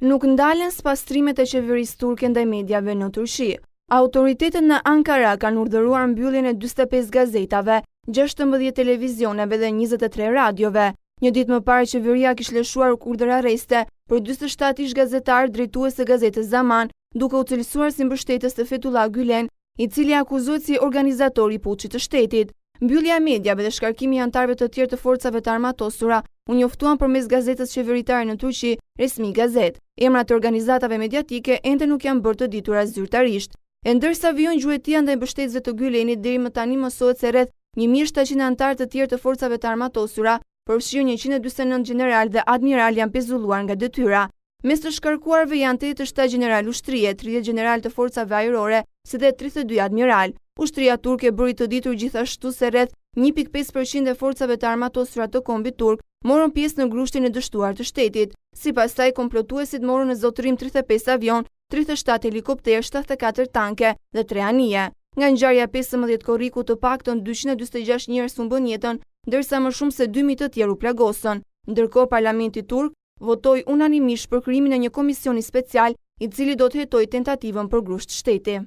Nuk ndalen spastrimet e qeverisë turke ndaj mediave në Turqi. Autoritetet në Ankara kanë urdhëruar mbylljen e 45 gazetave, 16 televizioneve dhe 23 radiove. Një ditë më parë qeveria kishte lëshuar urdhër arreste për 47 ish gazetar drejtues së gazetës Zaman, duke u cilësuar si mbështetës të Fethullah Gülen, i cili akuzohet si organizator i puçit të shtetit. Mbyllja e mediave dhe shkarkimi i anëtarëve të tjerë të forcave të armatosura u njoftuan përmes gazetës qeveritare në Turqi, Resmi Gazet. Emrat e organizatave mediatike ende nuk janë bërë të ditura zyrtarisht. E ndërsa vijon gjuetia ndaj mbështetësve të Gülenit, deri më tani mësohet se rreth 1700 anëtarë të tjerë të forcave të armatosura, përfshirë 149 gjeneral dhe admiral, janë pezulluar nga detyra. Mes të shkarkuarve janë 87 gjeneral ushtrie, 30 gjeneral të forcave ajrore, si dhe 32 admiral. Ushtria turke bëri të ditur gjithashtu se rreth 1.5% e forcave të armatosura të kombit turk morën pjesë në grushtin e dështuar të shtetit. Sipas saj, komplotuesit morën në zotërim 35 avion, 37 helikopter, 74 tanke dhe 3 anije. Nga ngjarja 15 korriku të paktën 246 njerëz humbën jetën, ndërsa më shumë se 2000 të tjerë u plagosën. Ndërkohë, parlamenti turk votoi unanimisht për krijimin e një komisioni special, i cili do të hetojë tentativën për grusht shteti.